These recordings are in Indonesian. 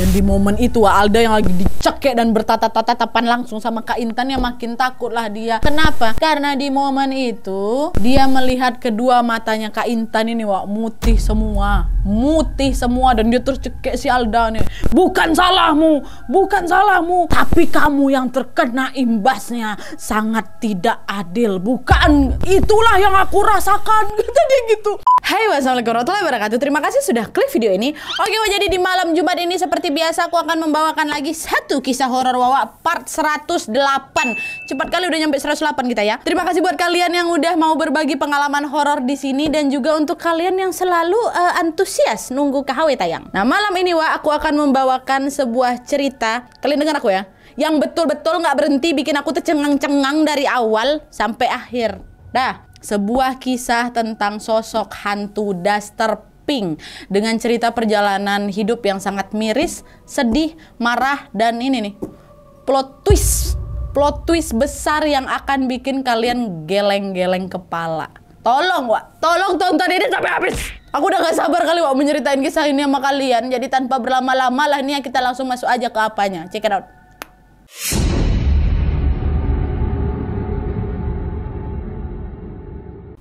Dan di momen itu Alda yang lagi dicekek dan bertatap-tatapan langsung sama Kak Intan, yang makin takut lah dia. Kenapa? Karena di momen itu dia melihat kedua matanya Kak Intan ini mutih semua, dan dia terus cekek si Alda nih. Bukan salahmu, tapi kamu yang terkena imbasnya, sangat tidak adil. Bukan, itulah yang aku rasakan. Jadi gitu. Hai, wassalamualaikum warahmatullahi wabarakatuh. Terima kasih sudah klik video ini. Oke, jadi di malam Jumat ini seperti biasa aku akan membawakan lagi satu kisah horor Wawa part 108. Cepat kali udah nyampe 108 kita ya. Terima kasih buat kalian yang udah mau berbagi pengalaman horor di sini, dan juga untuk kalian yang selalu antusias nunggu KHW tayang. Nah, malam ini aku akan membawakan sebuah cerita. Kalian dengar aku ya, yang betul-betul nggak berhenti bikin aku tercengang-cengang dari awal sampai akhir. Sebuah kisah tentang sosok hantu Daster Pink dengan cerita perjalanan hidup yang sangat miris, sedih, marah, dan ini nih, plot twist besar yang akan bikin kalian geleng-geleng kepala. Tolong tonton ini sampai habis. Aku udah gak sabar kali menyeritain kisah ini sama kalian. Jadi tanpa berlama-lama lah nih, kita langsung masuk aja ke apanya. Check it out.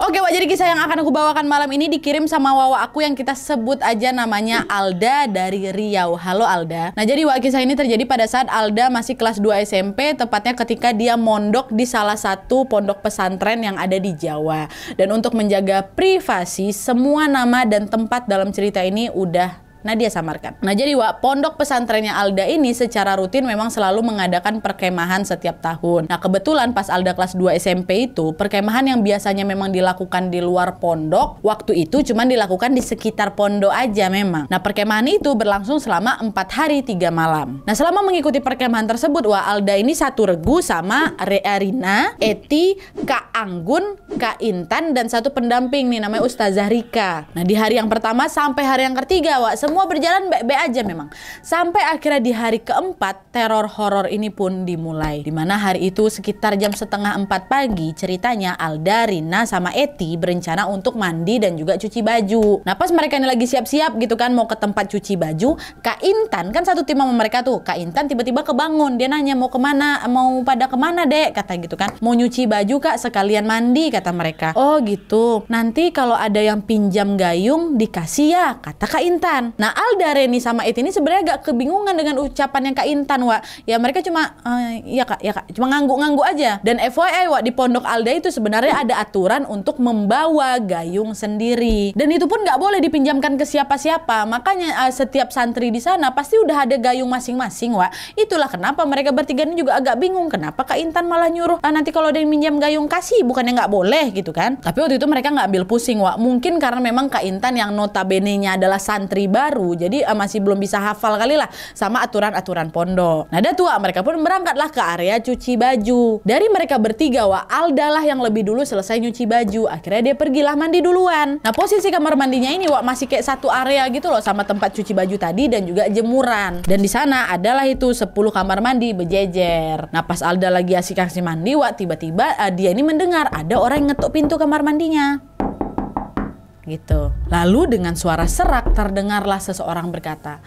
Oke, jadi kisah yang akan aku bawakan malam ini dikirim sama Wawa aku yang kita sebut aja namanya Alda dari Riau. Halo Alda. Nah, jadi kisah ini terjadi pada saat Alda masih kelas 2 SMP, tepatnya ketika dia mondok di salah satu pondok pesantren yang ada di Jawa. Dan untuk menjaga privasi, semua nama dan tempat dalam cerita ini udah Nadia samarkan. Nah, jadi pondok pesantrennya Alda ini secara rutin memang selalu mengadakan perkemahan setiap tahun. Nah, kebetulan pas Alda kelas 2 SMP itu, perkemahan yang biasanya memang dilakukan di luar pondok, waktu itu cuman dilakukan di sekitar pondok aja memang. Nah, perkemahan itu berlangsung selama 4 hari 3 malam. Nah, selama mengikuti perkemahan tersebut, Alda ini satu regu sama Rina, Eti, Kak Anggun, Kak Intan, dan satu pendamping nih namanya Ustazah Rika. Nah, di hari yang pertama sampai hari yang ketiga, semua berjalan baik-baik aja memang. Sampai akhirnya di hari keempat, teror horor ini pun dimulai. Dimana hari itu sekitar jam setengah 4 pagi, ceritanya Alda, Rina, sama Eti berencana untuk mandi dan juga cuci baju. Nah, pas mereka ini lagi siap-siap gitu kan, mau ke tempat cuci baju, Kak Intan, kan satu tim sama mereka tuh, Kak Intan tiba-tiba kebangun. Dia nanya, mau kemana? Mau pada kemana, Dek? Kata gitu kan. Mau nyuci baju, Kak, sekalian mandi, kata mereka. Oh gitu, nanti kalau ada yang pinjam gayung dikasih ya, kata Kak Intan. Nah, Alda, Reni, sama Eti ini sebenarnya agak kebingungan dengan ucapan yang Kak Intan, Ya mereka cuma, ya kak, cuma ngangguk-ngangguk aja. Dan FYI, di pondok Alda itu sebenarnya ada aturan untuk membawa gayung sendiri. Dan itu pun nggak boleh dipinjamkan ke siapa-siapa. Makanya setiap santri di sana pasti udah ada gayung masing-masing, Itulah kenapa mereka bertiga ini juga agak bingung. Kenapa Kak Intan malah nyuruh, nanti kalau ada yang minjam gayung kasih, bukannya nggak boleh gitu kan. Tapi waktu itu mereka nggak ambil pusing, Mungkin karena memang Kak Intan yang notabene-nya adalah santri baru, jadi masih belum bisa hafal kali lah sama aturan-aturan pondok. Nah, mereka pun berangkatlah ke area cuci baju. Dari mereka bertiga, Alda lah yang lebih dulu selesai nyuci baju. Akhirnya dia pergilah mandi duluan. Nah, posisi kamar mandinya ini masih kayak satu area gitu loh sama tempat cuci baju tadi dan juga jemuran. Dan di sana adalah itu 10 kamar mandi berjejer. Nah, pas Alda lagi asik-asik mandi, tiba-tiba dia ini mendengar ada orang yang ngetuk pintu kamar mandinya. Gitu. Lalu dengan suara serak terdengarlah seseorang berkata,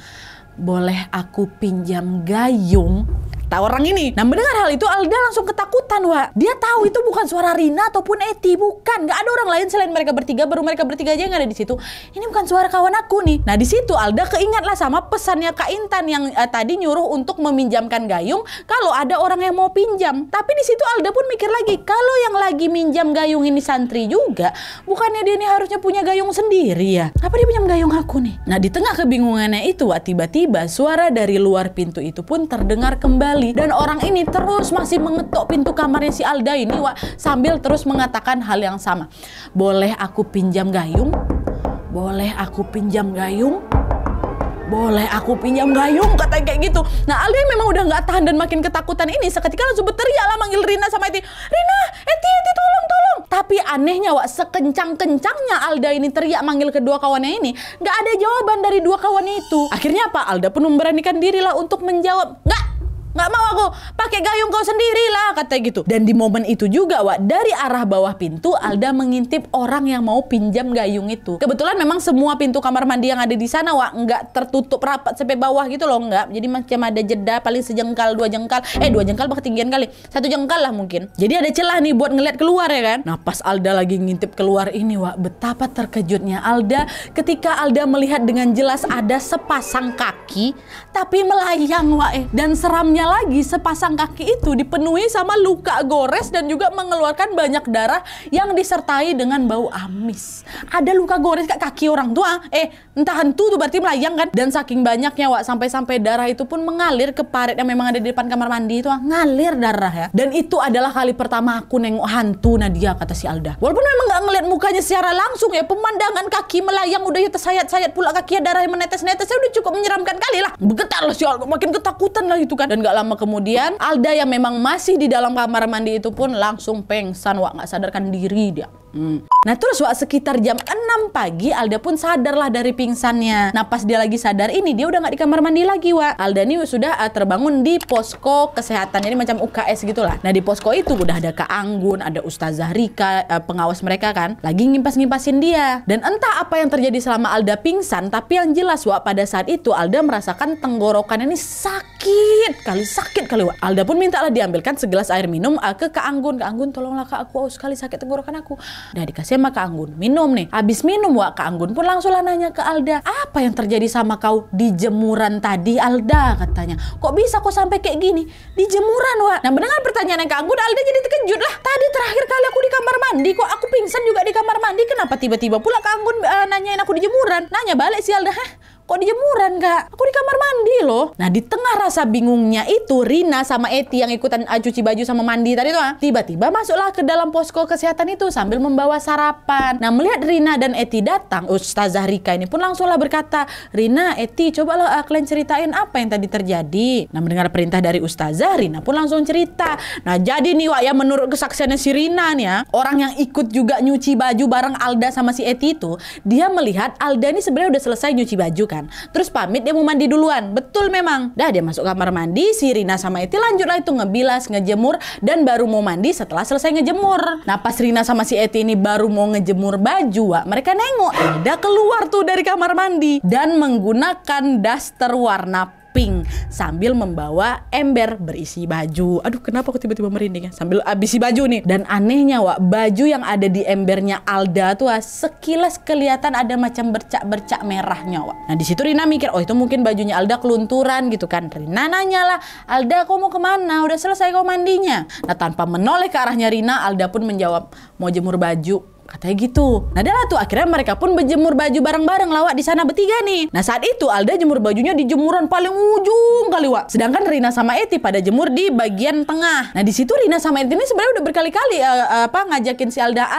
"Boleh aku pinjam gayung?" Kata orang ini. Nah, mendengar hal itu Alda langsung ketakutan, Dia tahu itu bukan suara Rina ataupun Eti, bukan. Gak ada orang lain selain mereka bertiga, baru mereka bertiga aja yang ada di situ. Ini bukan suara kawan aku nih. Nah, di situ Alda keingatlah sama pesannya Kak Intan yang tadi nyuruh untuk meminjamkan gayung kalau ada orang yang mau pinjam. Tapi di situ Alda pun mikir lagi, kalau yang lagi minjam gayung ini santri juga, bukannya dia ini harusnya punya gayung sendiri ya? Apa dia pinjam gayung aku nih? Nah, di tengah kebingungannya itu, tiba-tiba suara dari luar pintu itu pun terdengar kembali. Dan orang ini terus masih mengetuk pintu kamarnya si Alda ini, sambil terus mengatakan hal yang sama. "Boleh aku pinjam gayung? Boleh aku pinjam gayung? Boleh aku pinjam gayung?" Katanya kayak gitu. Nah, Alda memang udah nggak tahan dan makin ketakutan ini, seketika langsung berteriak lah manggil Rina sama Eti. "Rina, Eti, tolong." Tapi anehnya, sekencang-kencangnya Alda ini teriak manggil kedua kawannya ini, nggak ada jawaban dari dua kawannya itu. Akhirnya apa? Alda pun memberanikan diri lah untuk menjawab, "Nggak, nggak mau aku, pakai gayung kau sendirilah, kata gitu. Dan di momen itu juga, Wak, dari arah bawah pintu Alda mengintip orang yang mau pinjam gayung itu. Kebetulan memang semua pintu kamar mandi yang ada di sana, Wak, nggak tertutup rapat sampai bawah gitu loh, nggak. Jadi macam ada jeda paling sejengkal, 2 jengkal, 2 jengkal bah ketinggian kali, 1 jengkal lah mungkin. Jadi ada celah nih buat ngeliat keluar ya kan. Nah pas Alda lagi ngintip keluar ini, Wak, betapa terkejutnya Alda ketika Alda melihat dengan jelas ada sepasang kaki tapi melayang, Wak. Dan seramnya lagi, sepasang kaki itu dipenuhi sama luka gores dan juga mengeluarkan banyak darah yang disertai dengan bau amis. Ada luka gores ke kaki orang tua, entah hantu tuh berarti melayang kan. Dan saking banyaknya, Wak, sampai darah itu pun mengalir ke parit yang memang ada di depan kamar mandi itu, ngalir darah ya. Dan itu adalah kali pertama aku nengok hantu, Nadia, kata si Alda. Walaupun memang nggak ngeliat mukanya secara langsung ya, pemandangan kaki melayang udah ya tersayat-sayat pula kakinya, darah yang menetes-netes, udah cukup menyeramkan kali lah. Bergetar lah si Alda, makin ketakutan lah itu kan. Dan gak lama kemudian Alda yang memang masih di dalam kamar mandi itu pun langsung pengsan, Wak, nggak sadarkan diri dia. Nah terus, Wak, sekitar jam 6 pagi Alda pun sadarlah dari pingsannya. Nah pas dia lagi sadar ini, dia udah nggak di kamar mandi lagi, Wak. Alda ini sudah terbangun di posko kesehatan, jadi macam UKS gitulah. Nah di posko itu udah ada Kak Anggun, ada Ustazah Rika, pengawas mereka kan, lagi ngimpas-ngimpasin dia. Dan entah apa yang terjadi selama Alda pingsan, tapi yang jelas, Wak, pada saat itu Alda merasakan tenggorokan ini sakit kali, Wak. Alda pun mintalah diambilkan segelas air minum ke Kak Anggun. Kak Anggun, tolonglah Kak, aku haus sekali, sakit tenggorokan aku. Udah dikasih sama Kak Anggun, minum nih. Habis minum, Wak, Kak Anggun pun langsunglah nanya ke Alda, apa yang terjadi sama kau di jemuran tadi, Alda, katanya. Kok bisa kok sampai kayak gini di jemuran, Wak? Nah mendengar pertanyaan Kak Anggun, Alda jadi terkejut lah. Tadi terakhir kali aku di kamar mandi, kok aku pingsan juga di kamar mandi, kenapa tiba-tiba pula Kak Anggun nanyain aku di jemuran? Nanya balik si Alda, kok di jemuran, Kak? Aku di kamar mandi loh. Nah di tengah rasa bingungnya itu, Rina sama Eti yang ikutan cuci baju sama mandi tadi tuh, tiba-tiba masuklah ke dalam posko kesehatan itu sambil membawa sarapan. Nah melihat Rina dan Eti datang, Ustazah Rika ini pun langsunglah berkata, Rina, Eti, cobalah kalian ceritain apa yang tadi terjadi. Nah mendengar perintah dari Ustazah, Rina pun langsung cerita. Nah jadi nih, Wak, ya, menurut kesaksiannya si Rina nih ya, orang yang ikut juga nyuci baju bareng Alda sama si Eti itu, dia melihat Alda ini sebenarnya udah selesai nyuci baju kan. Terus pamit dia mau mandi duluan. Betul memang. Dah dia masuk kamar mandi, si Rina sama Eti lanjutlah itu ngebilas, ngejemur, dan baru mau mandi setelah selesai ngejemur. Nah pas Rina sama si Eti ini baru mau ngejemur baju, Wak, mereka nengok Alda keluar tuh dari kamar mandi dan menggunakan daster warna pink sambil membawa ember berisi baju. Aduh, kenapa aku tiba-tiba merinding ya sambil habisi baju nih. Dan anehnya, Wak, baju yang ada di embernya Alda tuh sekilas kelihatan ada macam bercak-bercak merahnya, Wak. Nah di situ Rina mikir, oh itu mungkin bajunya Alda kelunturan gitu kan. Rina nanya lah, Alda kau mau kemana? Udah selesai kau mandinya? Nah tanpa menoleh ke arahnya Rina, Alda pun menjawab, mau jemur baju. Katanya gitu. Nah dah tuh akhirnya mereka pun berjemur baju bareng-bareng, Wak, di sana bertiga nih. Nah saat itu Alda jemur bajunya di jemuran paling ujung kali, Wak. Sedangkan Rina sama Eti pada jemur di bagian tengah. Nah di situ Rina sama Eti ini sebenarnya udah berkali-kali ngajakin si Alda,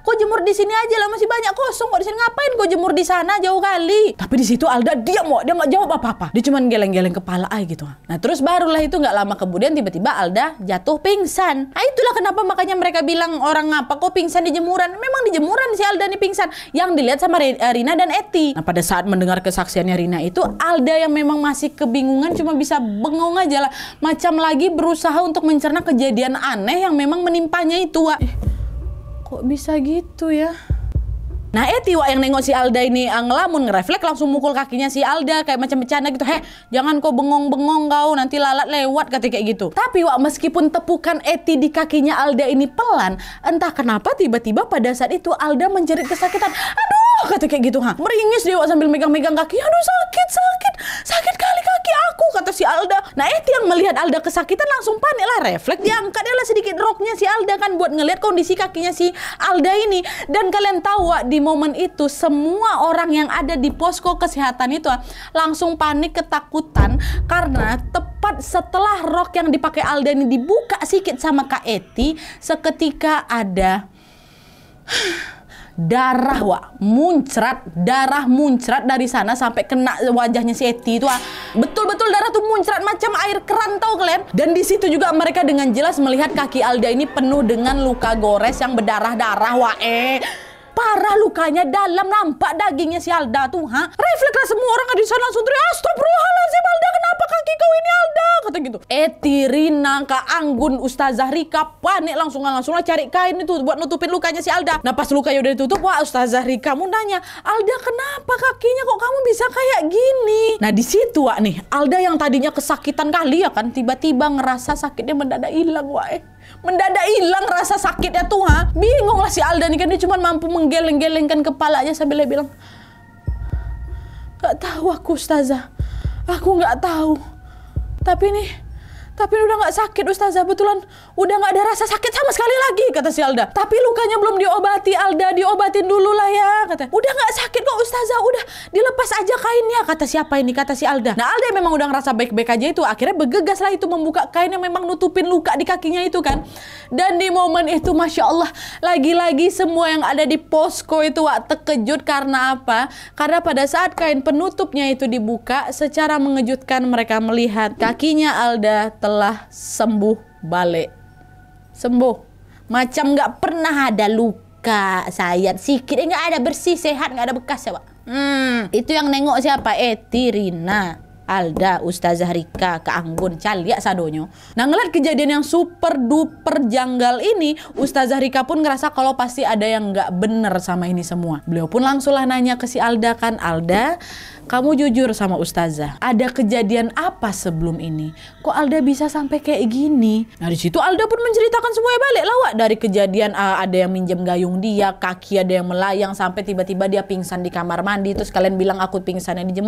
kok jemur di sini aja lah, masih banyak kosong kok di sini, ngapain kok jemur di sana jauh kali. Tapi di situ Alda diam, Wak, dia nggak jawab apa-apa. Dia cuma geleng-geleng kepala aja gitu. Nah terus barulah itu nggak lama kemudian tiba-tiba Alda jatuh pingsan. Nah itulah kenapa makanya mereka bilang orang apa kok pingsan di jemuran. Memang di jemuran si Alda nih pingsan yang dilihat sama Rina dan Eti. Nah pada saat mendengar kesaksiannya Rina itu, Alda yang memang masih kebingungan cuma bisa bengong aja lah, macam lagi berusaha untuk mencerna kejadian aneh yang memang menimpanya itu, Wak. Kok bisa gitu ya? Nah Eti, Wak, yang nengok si Alda ini ngelamun, ngerefleks langsung mukul kakinya si Alda kayak macam bercanda gitu. Jangan kau bengong-bengong kau, nanti lalat lewat, kata kayak gitu. Tapi, Wak, meskipun tepukan Eti di kakinya Alda ini pelan, entah kenapa tiba-tiba pada saat itu Alda menjerit kesakitan. Aduh, kata kayak gitu, meringis dia, Wak, sambil megang-megang kaki. Aduh, sakit kali kaki aku, kata si Alda. Nah Eti yang melihat Alda kesakitan langsung panik lah, refleks dia angkat dia lah sedikit roknya si Alda kan buat ngelihat kondisi kakinya si Alda ini. Dan kalian tahu, Wak, di momen itu semua orang yang ada di posko kesehatan itu langsung panik ketakutan karena tepat setelah rok yang dipakai Alda ini dibuka sedikit sama Kak Eti, seketika ada darah, Wak, darah muncrat dari sana sampai kena wajahnya si Eti itu. Betul-betul darah tuh muncrat macam air keran, tau kalian. Dan di situ juga mereka dengan jelas melihat kaki Alda ini penuh dengan luka gores yang berdarah-darah, Wak. Parah lukanya dalam, nampak dagingnya si Alda tuh, Reflekslah semua orang di sana langsung teriak, astagfirullahaladzim, Alda, kenapa kaki kau ini, Alda? Kata gitu. Eti, Rina, Kak Anggun, Ustazah Rika panik langsung lah cari kain itu buat nutupin lukanya si Alda. Nah pas lukanya udah ditutup, wah Ustazah Rika mau nanya, Alda kenapa kakinya kok kamu bisa kayak gini? Nah di situ wak nih, Alda yang tadinya kesakitan kali ya kan, tiba-tiba ngerasa sakitnya mendadak hilang wak. Mendadak hilang rasa sakitnya tuh ha. Bingung lah si Alda nih kan, dia cuma mampu menggeleng-gelengkan kepalanya sambil dia bilang, gak tahu aku Ustazah, aku gak tahu. Tapi udah gak sakit Ustazah, betulan udah gak ada rasa sakit sama sekali lagi, kata si Alda. Tapi lukanya belum diobati Alda, diobatin dulu lah ya, kata. Udah gak sakit kok Ustazah, udah dilepas aja kainnya, kata siapa ini, kata si Alda. Nah Alda memang udah ngerasa baik-baik aja itu, akhirnya bergegas lah itu membuka kain yang memang nutupin luka di kakinya itu kan. Dan di momen itu Masya Allah, lagi-lagi semua yang ada di posko itu wak terkejut karena apa? Karena pada saat kain penutupnya itu dibuka, secara mengejutkan mereka melihat kakinya Alda telah sembuh balik. Sembuh. Macam nggak pernah ada luka, sayat sikit, nggak ada, bersih, sehat, nggak ada bekas ya Pak. Itu yang nengok siapa? Eti, Rina, Alda, Ustazah Rika, Kak Anggun, Calia sadonyo. Nah ngeliat kejadian yang super duper janggal ini, Ustazah Rika pun ngerasa kalau pasti ada yang nggak bener sama ini semua. Beliau pun langsunglah nanya ke si Alda kan, Alda, kamu jujur sama Ustazah, ada kejadian apa sebelum ini? Kok Alda bisa sampai kayak gini? Nah di situ Alda pun menceritakan semuanya balik lah Wak. Dari kejadian ada yang minjem gayung dia, kaki ada yang melayang, sampai tiba-tiba dia pingsan di kamar mandi. Terus kalian bilang aku pingsannya di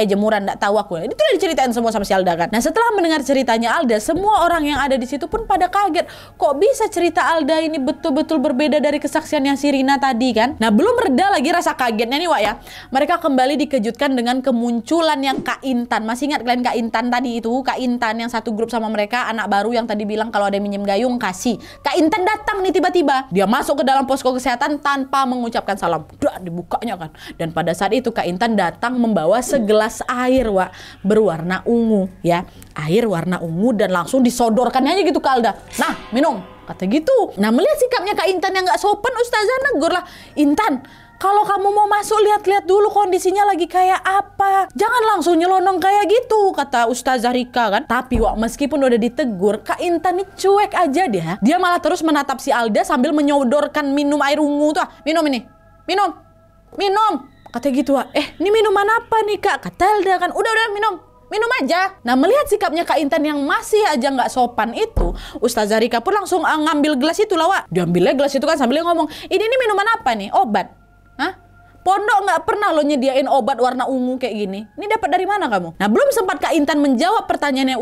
jemuran, nggak tahu aku. Itu udah diceritain semua sama si Alda kan. Nah setelah mendengar ceritanya Alda, semua orang yang ada di situ pun pada kaget. Kok bisa cerita Alda ini betul-betul berbeda dari kesaksiannya si Rina tadi kan? Nah belum reda lagi rasa kagetnya nih Wak ya. Mereka kembali dikejutkan dengan kemunculan yang Kak Intan. Masih ingat kalian Kak Intan tadi itu? Kak Intan yang satu grup sama mereka, anak baru yang tadi bilang kalau ada yang minjem gayung kasih. Kak Intan datang nih tiba-tiba. Dia masuk ke dalam posko kesehatan tanpa mengucapkan salam. Dah dibukanya kan. Dan pada saat itu Kak Intan datang membawa segelas air Wak, berwarna ungu ya. Air warna ungu dan langsung disodorkannya aja gitu ke Alda. Nah minum, kata gitu. Nah melihat sikapnya Kak Intan yang gak sopan, Ustazah negur lah, Intan, kalau kamu mau masuk lihat-lihat dulu kondisinya lagi kayak apa. Jangan langsung nyelonong kayak gitu, kata Ustazah Rika kan. Tapi Wak, meskipun udah ditegur, Kak Intan ini cuek aja dia. Dia malah terus menatap si Alda sambil menyodorkan minum air ungu tuh. Minum ini. Minum. Kata gitu Wak. Ini minuman apa nih Kak? Kata Alda kan. Udah minum aja. Nah melihat sikapnya Kak Intan yang masih aja nggak sopan itu, Ustazah Rika pun langsung ngambil gelas itu lah Wak. Diambilnya gelas itu kan sambil ngomong, ini minuman apa nih? Obat? Hah? Pondok nggak pernah lo nyediain obat warna ungu kayak gini. Ini dapat dari mana kamu? Nah belum sempat Kak Intan menjawab pertanyaannya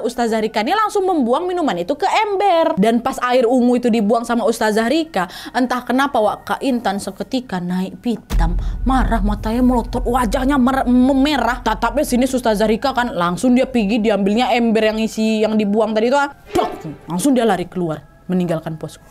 Ustazah Rika ini langsung membuang minuman itu ke ember. Dan pas air ungu itu dibuang sama Ustazah Rika, entah kenapa Wak, Kak Intan seketika naik pitam, marah, matanya melotot, wajahnya memerah. Tatapnya sini Ustazah Rika kan, langsung dia pergi diambilnya ember yang isi yang dibuang tadi itu, langsung dia lari keluar meninggalkan posko.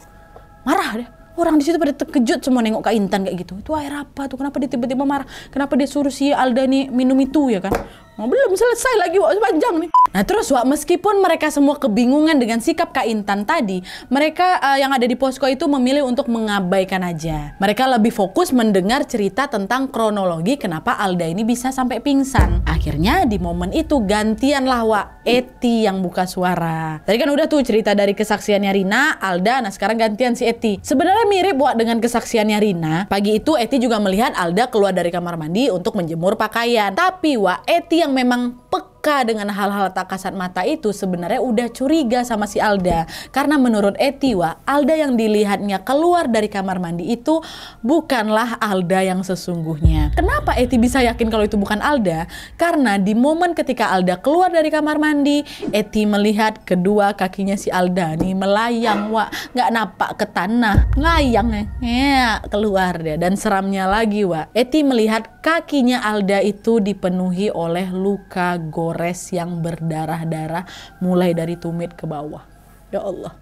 Marah dia. Orang di situ pada terkejut semua nengok Kak Intan kayak gitu. Itu air apa tuh? Kenapa dia tiba-tiba marah? Kenapa dia suruh si Alda nih minum itu ya kan? Oh, belum selesai lagi Wak, panjang nih. Nah terus Wak, meskipun mereka semua kebingungan dengan sikap Kak Intan tadi, mereka yang ada di posko itu memilih untuk mengabaikan aja. Mereka lebih fokus mendengar cerita tentang kronologi kenapa Alda ini bisa sampai pingsan. Akhirnya di momen itu gantianlah Wak, Eti yang buka suara. Tadi kan udah tuh cerita dari kesaksiannya Rina, Alda, nah sekarang gantian si Eti. Sebenarnya mirip Wak dengan kesaksiannya Rina. Pagi itu Eti juga melihat Alda keluar dari kamar mandi untuk menjemur pakaian. Tapi Wak, Eti yang memang peka dengan hal-hal tak kasat mata itu sebenarnya udah curiga sama si Alda. Karena menurut Eti Wak, Alda yang dilihatnya keluar dari kamar mandi itu bukanlah Alda yang sesungguhnya. Kenapa Eti bisa yakin kalau itu bukan Alda? Karena di momen ketika Alda keluar dari kamar mandi, Eti melihat kedua kakinya si Alda nih melayang Wak, nggak napak ke tanah, melayang ya keluar dia. Dan seramnya lagi Wak, Eti melihat kakinya Alda itu dipenuhi oleh luka gores yang berdarah-darah mulai dari tumit ke bawah. Ya Allah,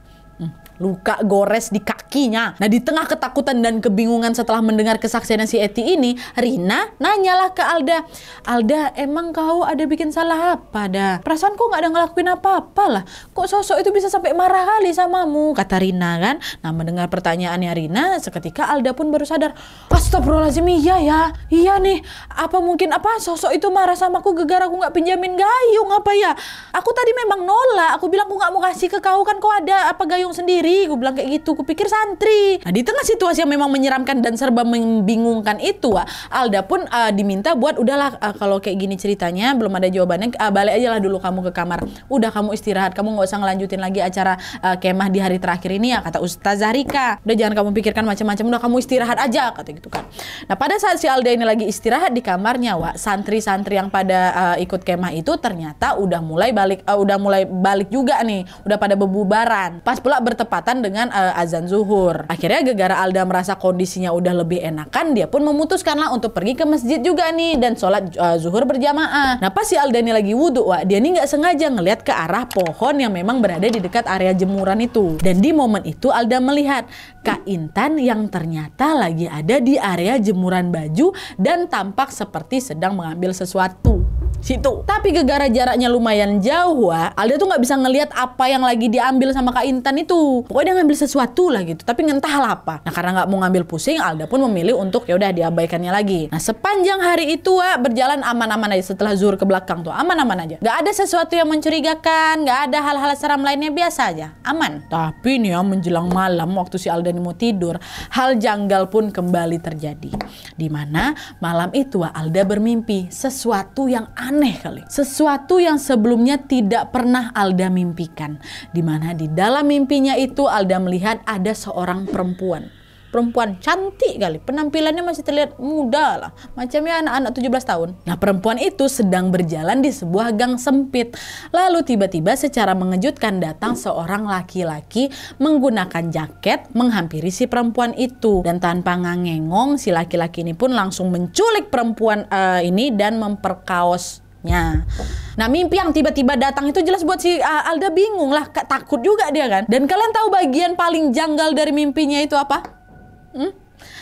luka gores di kakinya. Nah, di tengah ketakutan dan kebingungan setelah mendengar kesaksian si Eti ini, Rina nanyalah ke Alda, "Alda, emang kau ada bikin salah apa dah? Perasaan kau nggak ada ngelakuin apa-apa lah. Kok sosok itu bisa sampai marah kali samamu?" Kata Rina kan. Nah, mendengar pertanyaannya Rina, seketika Alda pun baru sadar, "Astagfirullahaladzim, iya ya. Iya nih, apa mungkin sosok itu marah sama aku gara-gara aku nggak pinjamin gayung apa ya? Aku tadi memang nolak. Aku bilang aku nggak mau kasih ke kau, kan kau ada gayung sendiri." Gue bilang kayak gitu, kupikir santri. Nah, di tengah situasi yang memang menyeramkan dan serba membingungkan itu, Alda pun diminta buat udahlah, kalau kayak gini ceritanya belum ada jawabannya, balik aja lah dulu kamu ke kamar. Udah, kamu istirahat, kamu nggak usah ngelanjutin lagi acara kemah di hari terakhir ini ya, kata Ustazah Rika. Udah, jangan kamu pikirkan macam-macam, udah kamu istirahat aja, kata gitu kan. Nah, pada saat si Alda ini lagi istirahat di kamarnya, santri-santri yang pada ikut kemah itu ternyata udah mulai balik juga nih, udah pada bebubaran. Pas pula bertepatan dengan azan zuhur. Akhirnya gara-gara Alda merasa kondisinya udah lebih enakan, dia pun memutuskanlah untuk pergi ke masjid juga nih dan sholat zuhur berjamaah. Nah, pas si Alda ini lagi wudhu, dia nih nggak sengaja ngeliat ke arah pohon yang memang berada di dekat area jemuran itu. Dan di momen itu Alda melihat Kak Intan yang ternyata lagi ada di area jemuran baju dan tampak seperti sedang mengambil sesuatu situ. Tapi gara-gara jaraknya lumayan jauh, Alda tuh nggak bisa ngelihat apa yang lagi diambil sama Kak Intan itu. Pokoknya dia ngambil sesuatu lah gitu, tapi entahlah apa. Nah, karena nggak mau ngambil pusing, Alda pun memilih untuk ya udah diabaikannya lagi. Nah, sepanjang hari itu berjalan aman-aman aja. Setelah zuhur ke belakang tuh aman-aman aja. Nggak ada sesuatu yang mencurigakan, nggak ada hal-hal seram lainnya, biasa aja, aman. Tapi nih menjelang malam waktu si Alda ini mau tidur, hal janggal pun kembali terjadi. Dimana malam itu Alda bermimpi sesuatu yang aneh kali. Sesuatu yang sebelumnya tidak pernah Alda mimpikan. Dimana di dalam mimpinya itu Alda melihat ada seorang perempuan. Perempuan cantik kali, penampilannya masih terlihat muda lah, macamnya anak-anak 17 tahun. Nah, perempuan itu sedang berjalan di sebuah gang sempit. Lalu tiba-tiba secara mengejutkan datang seorang laki-laki menggunakan jaket menghampiri si perempuan itu. Dan tanpa ngangengong, si laki-laki ini pun langsung menculik perempuan ini dan memperkaosnya. Nah, mimpi yang tiba-tiba datang itu jelas buat si Alda bingung lah, takut juga dia kan. Dan kalian tahu bagian paling janggal dari mimpinya itu apa?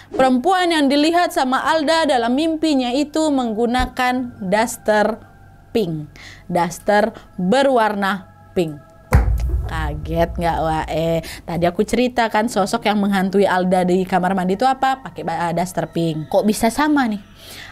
Perempuan yang dilihat sama Alda dalam mimpinya itu menggunakan daster pink. Daster berwarna pink. Kaget nggak Tadi aku ceritakan sosok yang menghantui Alda di kamar mandi itu apa? Pakai daster pink. Kok bisa sama nih?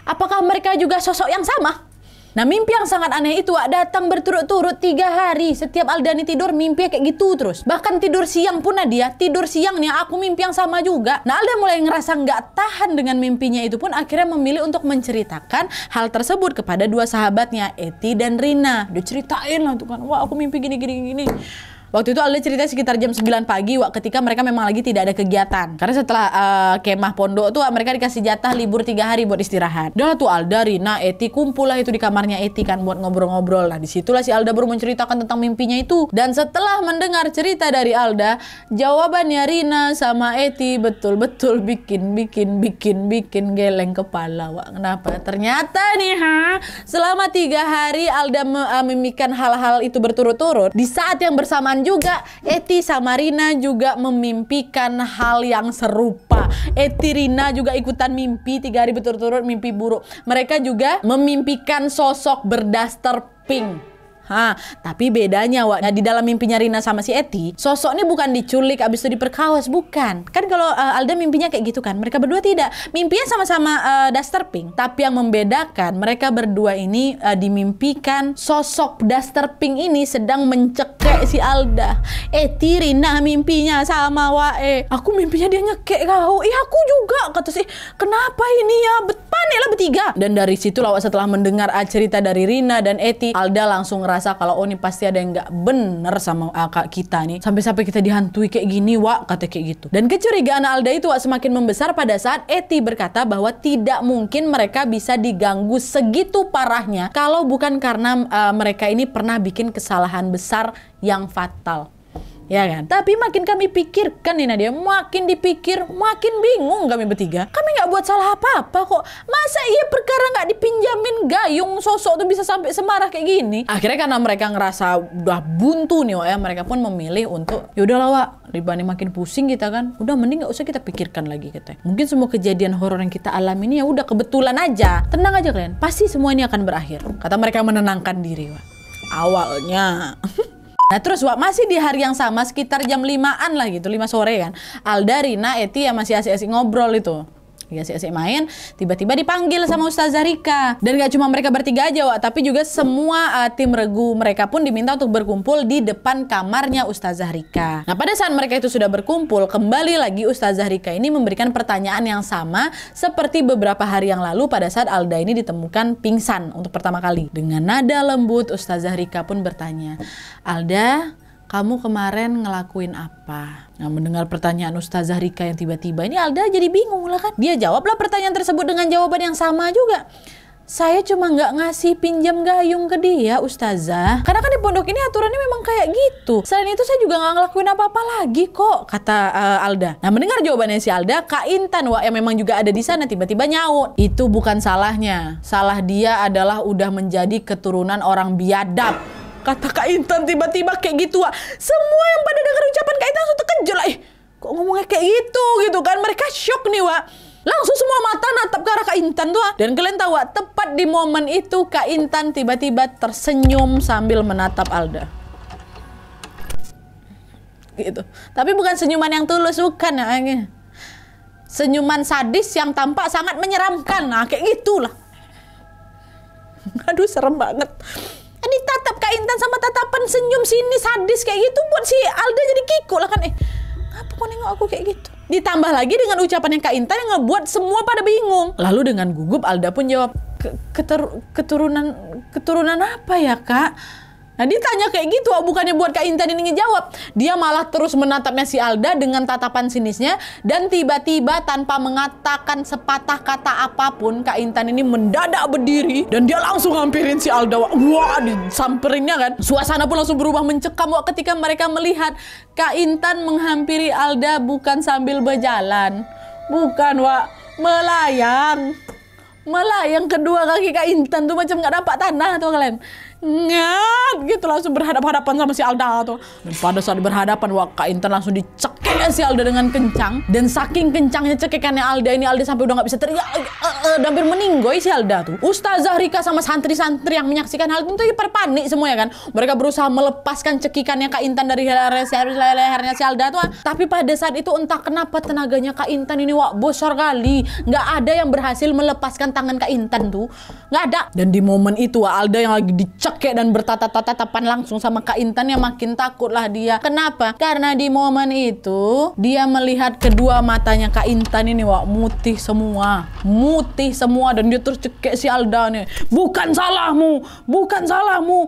Apakah mereka juga sosok yang sama? Nah, mimpi yang sangat aneh itu datang berturut-turut 3 hari. Setiap Alda nih tidur mimpi kayak gitu terus. Bahkan tidur siang pun tidur siang nih aku mimpi yang sama juga. Nah, Alda mulai ngerasa nggak tahan dengan mimpinya itu pun akhirnya memilih untuk menceritakan hal tersebut kepada 2 sahabatnya, Eti dan Rina. Dia ceritain lah tuh kan, wah aku mimpi gini. Waktu itu Alda cerita sekitar jam 9 pagi ketika mereka memang lagi tidak ada kegiatan. Karena setelah kemah pondok tuh mereka dikasih jatah libur 3 hari buat istirahat. Udah tuh Alda, Rina, Eti kumpul lah itu di kamarnya Eti kan buat ngobrol-ngobrol. Nah, disitulah si Alda baru menceritakan tentang mimpinya itu. Dan setelah mendengar cerita dari Alda, jawabannya Rina sama Eti betul-betul bikin geleng kepala. Kenapa? Ternyata nih selama 3 hari Alda memimpikan hal-hal itu berturut-turut. Di saat yang bersamaan juga Eti sama Rina juga memimpikan hal yang serupa. Eti, Rina juga ikutan mimpi 3 hari berturut-turut mimpi buruk. Mereka juga memimpikan sosok berdaster pink. Tapi bedanya di dalam mimpinya Rina sama si Eti, sosoknya bukan diculik abis itu diperkaos, bukan. Kan kalau Alda mimpinya kayak gitu kan, mereka berdua tidak. Mimpinya sama-sama daster pink, tapi yang membedakan mereka berdua ini dimimpikan sosok daster pink ini sedang mencekek si Alda. Eti, Rina mimpinya sama aku mimpinya dia nyekek kau. Aku juga, kata si, kenapa ini ya? Panik lah bertiga. Dan dari situ setelah mendengar cerita dari Rina dan Eti, Alda langsung ngerasa kalau ini pasti ada yang nggak bener sama kita nih. Sampai kita dihantui kayak gini, kata kayak gitu. Dan kecurigaan Alda itu semakin membesar pada saat Eti berkata bahwa tidak mungkin mereka bisa diganggu segitu parahnya kalau bukan karena mereka ini pernah bikin kesalahan besar yang fatal. Ya kan? Tapi makin kami pikirkan nih Nadia, makin dipikir, makin bingung kami bertiga. Kami nggak buat salah apa-apa kok. Masa iya perkara nggak dipinjamin gayung sosok tuh bisa sampai semarah kayak gini? Akhirnya karena mereka ngerasa udah buntu nih Wak ya, mereka pun memilih untuk yaudahlah Wak, dibanding makin pusing kita kan, udah mending nggak usah kita pikirkan lagi katanya. Mungkin semua kejadian horor yang kita alami ini ya udah kebetulan aja. Tenang aja kalian, pasti semua ini akan berakhir. Kata mereka menenangkan diri Wak. Awalnya. Nah terus Wak, masih di hari yang sama sekitar jam 5-an lah gitu, 5 sore kan. Alda, Rina, Eti ya masih asik-asik ngobrol itu. Ya asik-asik main, tiba-tiba dipanggil sama Ustazah Rika. Dan gak cuma mereka bertiga aja Wak, tapi juga semua tim regu mereka pun diminta untuk berkumpul di depan kamarnya Ustazah Rika. Nah pada saat mereka itu sudah berkumpul, kembali lagi Ustazah Rika ini memberikan pertanyaan yang sama seperti beberapa hari yang lalu pada saat Alda ini ditemukan pingsan untuk pertama kali. Dengan nada lembut Ustazah Rika pun bertanya, Alda, kamu kemarin ngelakuin apa? Nah mendengar pertanyaan Ustazah Rika yang tiba-tiba ini Alda jadi bingung lah kan. Dia jawablah pertanyaan tersebut dengan jawaban yang sama juga. Saya cuma nggak ngasih pinjam gayung ke dia Ustazah. Karena kan di pondok ini aturannya memang kayak gitu. Selain itu saya juga nggak ngelakuin apa-apa lagi kok, kata Alda. Nah mendengar jawabannya si Alda, Kak Intan Wak yang memang juga ada di sana tiba-tiba nyaut. Itu bukan salahnya. Salah dia adalah udah menjadi keturunan orang biadab. Kata Kak Intan tiba-tiba kayak gitu Wak. Semua yang pada dengar ucapan Kak Intan langsung terkejut lah. Kok ngomongnya kayak gitu kan. Mereka shock nih Wak. Langsung semua mata natap ke arah Kak Intan tuh Wak. Dan kalian tahu Wak, tepat di momen itu Kak Intan tiba-tiba tersenyum sambil menatap Alda. Gitu. Tapi bukan senyuman yang tulus, bukan ya. Senyuman sadis yang tampak sangat menyeramkan. Nah kayak gitulah. Aduh serem banget. Ditatap Kak Intan sama tatapan senyum sini sadis kayak gitu buat si Alda jadi kikuk lah kan. Ngapa kok nengok aku kayak gitu? Ditambah lagi dengan ucapan yang Kak Intan yang ngebuat semua pada bingung. Lalu dengan gugup Alda pun jawab, keturunan apa ya Kak? Nah ditanya kayak gitu, bukannya buat Kak Intan ini ngejawab. Dia malah terus menatapnya si Alda dengan tatapan sinisnya. Dan tiba-tiba tanpa mengatakan sepatah kata apapun, Kak Intan ini mendadak berdiri. Dan dia langsung ngampirin si Alda. Wah disamperinnya kan. Suasana pun langsung berubah mencekam ketika mereka melihat Kak Intan menghampiri Alda bukan sambil berjalan. Bukan Wak, melayang. Melayang kedua kaki Kak Intan tuh macam gak dapat tanah tuh kalian. Ngat gitu langsung berhadapan-hadapan sama si Alda tuh. Dan pada saat berhadapan Wak, Kak Intan langsung dicekik si Alda dengan kencang. Dan saking kencangnya cekikannya Alda ini, Alda sampai udah gak bisa teriak, hampir meninggoy si Alda tuh. Ustazah Rika sama santri-santri yang menyaksikan hal itu pada panik semua ya kan. Mereka berusaha melepaskan cekikannya Kak Intan dari lehernya si Alda tuh. Tapi pada saat itu entah kenapa tenaganya Kak Intan ini Wak besar kali. Gak ada yang berhasil melepaskan tangan Kak Intan tuh. Gak ada. Dan di momen itu Wak, Alda yang lagi dicekik dan bertatap-tatapan langsung sama Kak Intan yang makin takut lah dia. Kenapa? Karena di momen itu dia melihat kedua matanya Kak Intan ini Wak mutih semua. Mutih semua dan dia terus cekik si Alda nih. Bukan salahmu,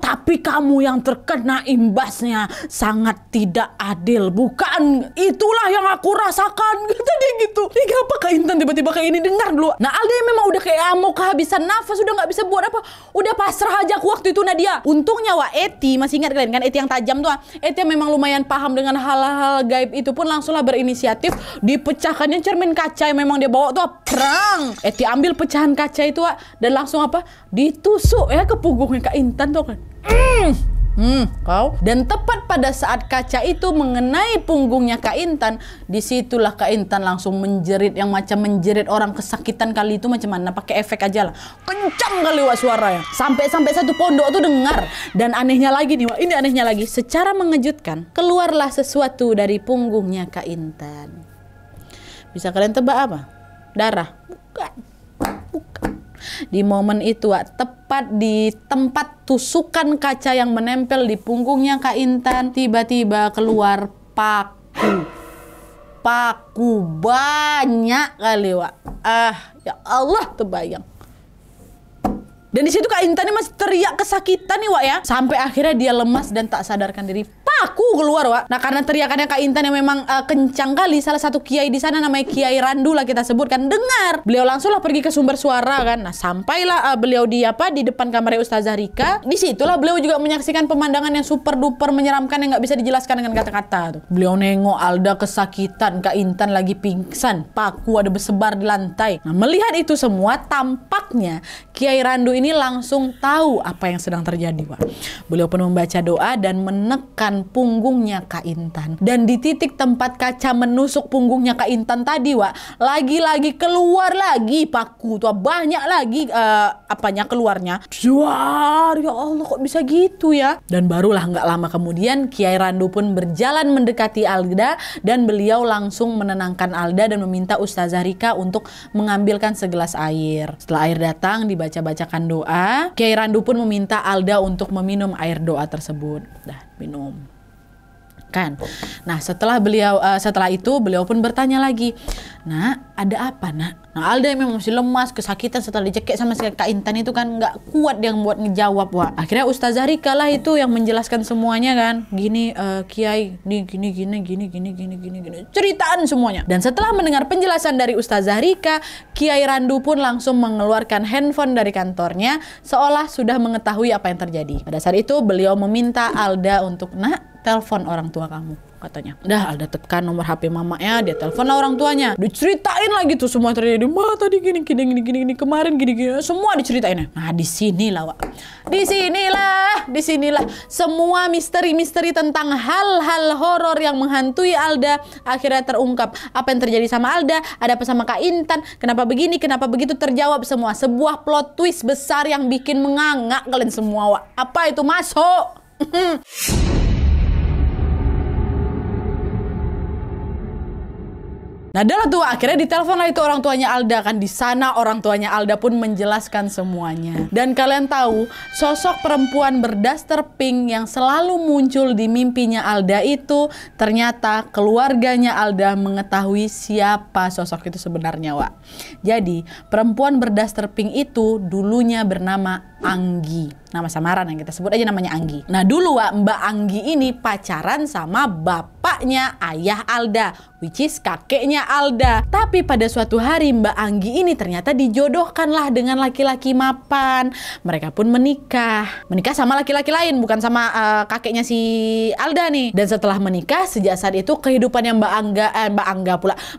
tapi kamu yang terkena imbasnya. Sangat tidak adil. Bukan, itulah yang aku rasakan. Kata dia gitu. Kenapa Kak Intan tiba-tiba kayak ini? Dengar dulu. Nah Alda memang udah kayak mau kehabisan nafas, udah nggak bisa buat apa. Udah pasrah aja aku waktu itu Nadia. Untungnya Wak Eti, masih ingat kalian kan Eti yang tajam tuh. Eti yang memang lumayan paham dengan hal-hal gaib itu pun langsunglah berinisiatif dipecahkannya cermin kaca yang memang dia bawa tuh. Perang. Eti ambil pecahan kaca itu Wak, dan langsung apa? Ditusuk ya ke punggungnya Kak Intan tuh kan. Kau. Dan tepat pada saat kaca itu mengenai punggungnya Kak Intan, disitulah Kak Intan langsung menjerit yang macam menjerit orang kesakitan kali itu macam mana, pakai efek aja lah. Kencang kali Wak suaranya. Sampai satu pondok tuh dengar. Dan anehnya lagi nih Wak, ini anehnya lagi. Secara mengejutkan, keluarlah sesuatu dari punggungnya Kak Intan. Bisa kalian tebak apa? Darah? Bukan. Di momen itu Wak, tepat di tempat tusukan kaca yang menempel di punggungnya Kak Intan, tiba-tiba keluar paku banyak kali Wak. Ya Allah terbayang. Dan di situ Kak Intan ini masih teriak kesakitan nih Wak ya, sampai akhirnya dia lemas dan tak sadarkan diri. Aku keluar, Wak. Nah, karena teriakannya Kak Intan yang memang kencang kali, salah satu kiai di sana namanya Kiai Randu lah kita sebutkan, dengar. Beliau langsung lah pergi ke sumber suara kan. Nah, sampailah beliau di depan kamarnya Ustazah Rika. Disitulah beliau juga menyaksikan pemandangan yang super duper menyeramkan yang nggak bisa dijelaskan dengan kata-kata tuh. Beliau nengok Alda kesakitan, Kak Intan lagi pingsan, paku ada bersebar di lantai. Nah, melihat itu semua, tampaknya Kiai Randu ini langsung tahu apa yang sedang terjadi, Wak. Beliau pun membaca doa dan menekan punggungnya Kak Intan. Dan di titik tempat kaca menusuk punggungnya Kak Intan tadi, Wak, lagi-lagi keluar lagi paku tuh, banyak lagi keluarnya. Duar, ya Allah kok bisa gitu ya. Dan barulah nggak lama kemudian Kiai Randu pun berjalan mendekati Alda dan beliau langsung menenangkan Alda dan meminta Ustazah Rika untuk mengambilkan segelas air. Setelah air datang, dibaca-bacakan doa. Kiai Randu pun meminta Alda untuk meminum air doa tersebut. Dah, minum. Kan. Nah, setelah itu beliau pun bertanya lagi, "Nak, ada apa, Nak?" Nah, Alda yang memang masih lemas, kesakitan setelah dicekik sama si Kak Intan itu kan nggak kuat dia buat ngejawab, Wak. Akhirnya Ustazah Rika lah itu yang menjelaskan semuanya kan. Gini, Kiai, gini. Ceritaan semuanya. Dan setelah mendengar penjelasan dari Ustazah Rika, Kiai Randu pun langsung mengeluarkan handphone dari kantornya seolah sudah mengetahui apa yang terjadi. Pada saat itu beliau meminta Alda untuk, "Nak, telepon orang tua kamu," katanya. Dah, Alda tekan nomor HP mamanya, dia telepon lah orang tuanya. Diceritain lagi tuh semua terjadi. "Ma, tadi gini, kemarin gini. Semua diceritain. Nah, disinilah, Wak. Disinilah semua misteri-misteri tentang hal-hal horor yang menghantui Alda akhirnya terungkap. Apa yang terjadi sama Alda, ada apa sama Kak Intan, kenapa begini, kenapa begitu, terjawab semua. Sebuah plot twist besar yang bikin mengangak kalian semua, Wak. Apa itu? Masuk. Nah, adalah tuh akhirnya ditelepon lah itu orang tuanya Alda kan. Di sana orang tuanya Alda pun menjelaskan semuanya. Dan kalian tahu, sosok perempuan berdaster pink yang selalu muncul di mimpinya Alda itu ternyata keluarganya Alda mengetahui siapa sosok itu sebenarnya, Wak. Jadi, perempuan berdaster pink itu dulunya bernama Anggi. Nama samaran yang kita sebut aja namanya Anggi. Nah, dulu, Wak, Mbak Anggi ini pacaran sama bapaknya ayah Alda, which is kakeknya Alda. Tapi pada suatu hari Mbak Anggi ini ternyata dijodohkanlah dengan laki-laki mapan. Mereka pun menikah sama laki-laki lain, bukan sama kakeknya si Alda nih. Dan setelah menikah, sejak saat itu kehidupannya Mbak